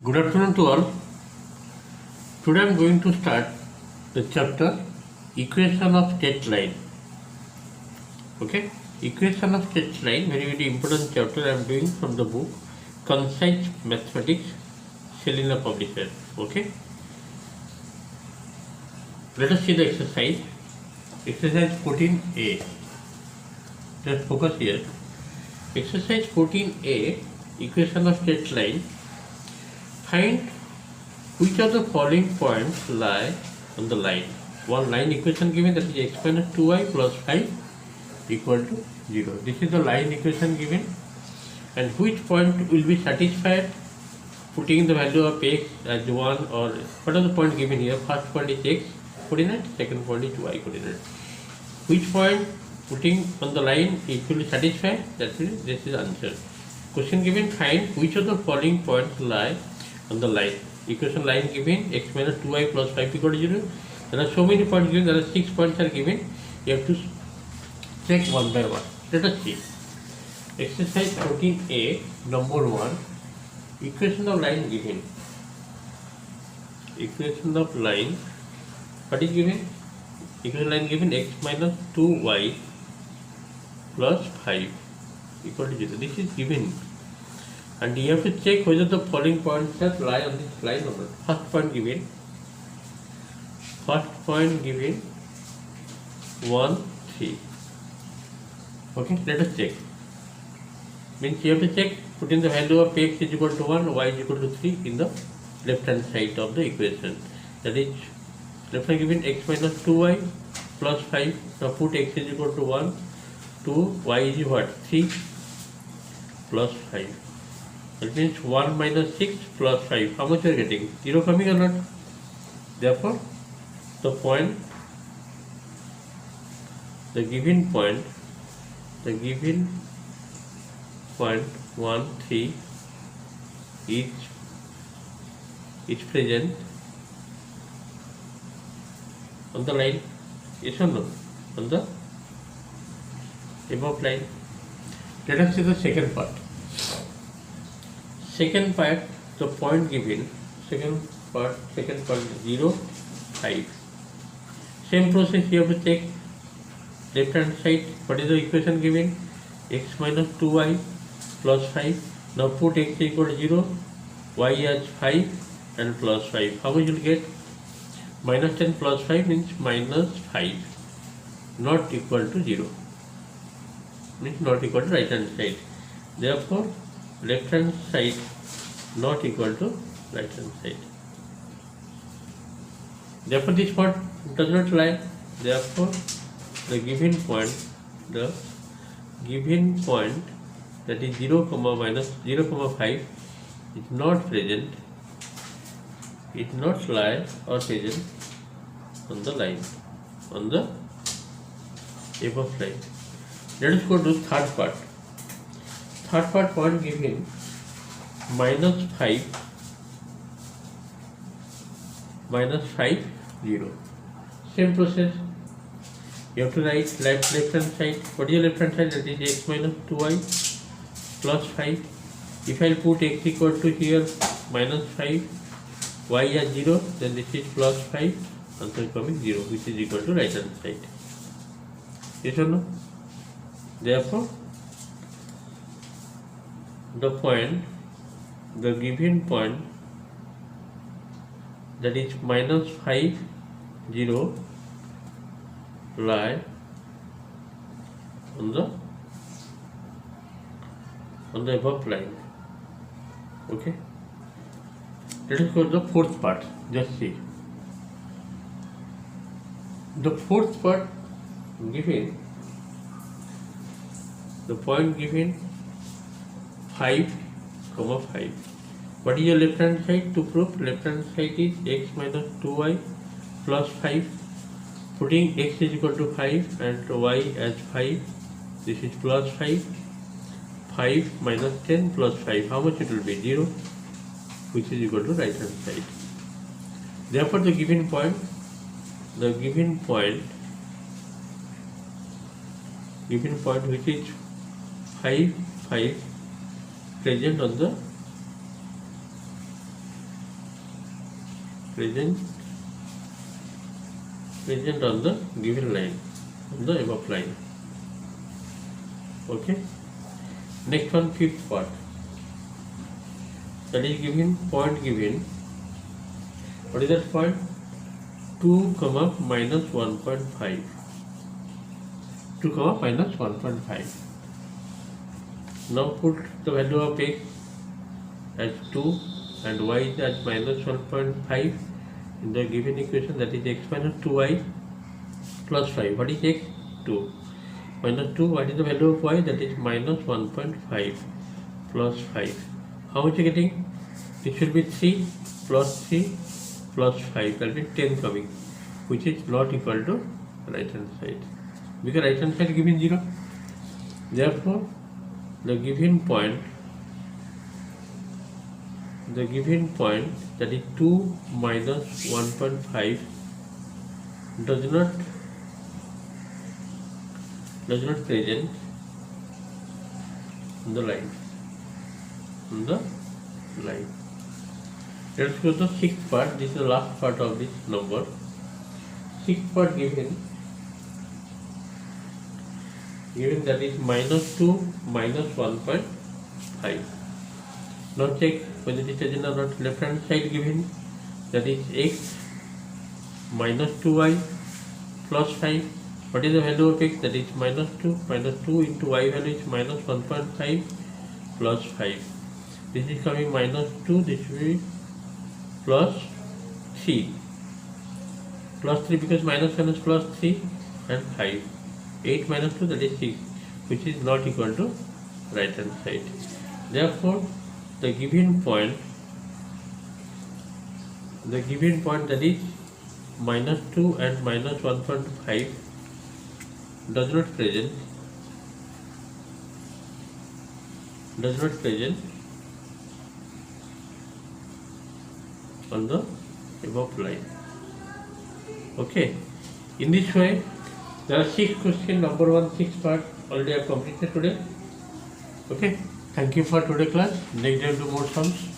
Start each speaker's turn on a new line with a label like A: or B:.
A: Good afternoon to all. Today I am going to start the chapter Equation of Straight Line. Okay, Equation of Straight Line, very important chapter I am doing from the book Concise Mathematics, Selina Publisher. Okay, let us see the exercise. Exercise 14a. Just focus here. Exercise 14a, Equation of Straight Line. Find which of the following points lie on the line. One line equation given, that is x minus 2y plus 5 equal to 0. This is the line equation given, and which point will be satisfied putting the value of x as 1, or what are the point given here? First point is x coordinate, second point is y coordinate. Which point putting on the line it will be satisfied? That means this is answer. Question given, find which of the following points lie on the line. Equation line given, x minus 2y plus 5 equal to 0. There are so many points given, there are 6 points are given. You have to check one by one. Let us see. Exercise 14a, number 1. Equation of line given. Equation of line. What is given? Equation line given, x minus 2y plus 5 equal to 0. This is given. And you have to check whether the following points that lie on this line or not. First point given, 1, 3. Okay, let us check. Means you have to check, put in the value of x is equal to 1, y is equal to 3 in the left hand side of the equation. That is, left hand given x minus 2y plus 5. Now put x is equal to 1, 2, y is what? 3 plus 5. That means 1 minus 6 plus 5. How much you are getting? 0 coming or not? Therefore, the given point 1, 3 is present on the line. Yes or no? On the above line. Let us see the second part. Second part, the point given, second part 0, 5. Same process you have to check left hand side. What is the equation given? X minus 2y plus 5. Now put x equal to 0, y as 5 and plus 5. How much you will get? Minus 10 plus 5 means minus 5. Not equal to 0. Means not equal to right hand side. Therefore, left hand side not equal to right hand side. Therefore, this part does not lie. Therefore, the given point that is 0, minus 0, 5 is not present. It not lie or present on the line, on the above line. Let us go to third part. Third part point given, minus 5, 0. Same process. You have to write left hand side. What is your left hand side? That is x minus 2y plus 5. If I put x equal to here minus 5, y as 0, then this is plus 5. Answer coming 0, which is equal to right hand side. Yes or no? Therefore, the given point that is minus 5, 0 lie on the above line. Okay. Let us go to the fourth part. Just see. The fourth part given, the point given 5, 5. What is your left hand side? To prove, left hand side is x minus 2y plus 5. Putting x is equal to 5 and y as 5. This is plus 5. 5 minus 10 plus 5. How much it will be? 0, which is equal to right hand side. Therefore, the given point which is 5, 5 present on the present on the given line, on the above line. Okay. Next one, fifth part. That is given point given. What is that point? 2, minus 1.5. 2, minus 1.5. Now put the value of x as 2 and y is at minus 1.5 in the given equation, that is x minus 2y plus 5. What is x? 2. Minus 2, what is the value of y? That is minus 1.5 plus 5. How much you are getting? It should be 3 plus 3 plus 5, that will be 10 coming, which is not equal to right hand side, because right hand side given 0. Therefore, the given point that is 2 minus 1.5 does not present on the line. Let's go to the sixth part. This is the last part of this number. Sixth part given that is minus 2 minus 1.5. Now check whether it is present or not. Left hand side given, that is x minus 2y plus 5. What is the value of x? That is minus 2. Minus 2 into y value is minus 1.5 plus 5. This is coming minus 2. This will be plus 3. Plus 3 because minus 1 is plus 3 and 5. 8 minus 2, that is 6, which is not equal to right hand side. Therefore, the given point that is minus 2 and minus 1.5 does not present on the above line. Okay. In this way, there are 6 questions. Number 1, 6 part already I have completed today. Okay. Thank you for today class. Next day we'll do more sums.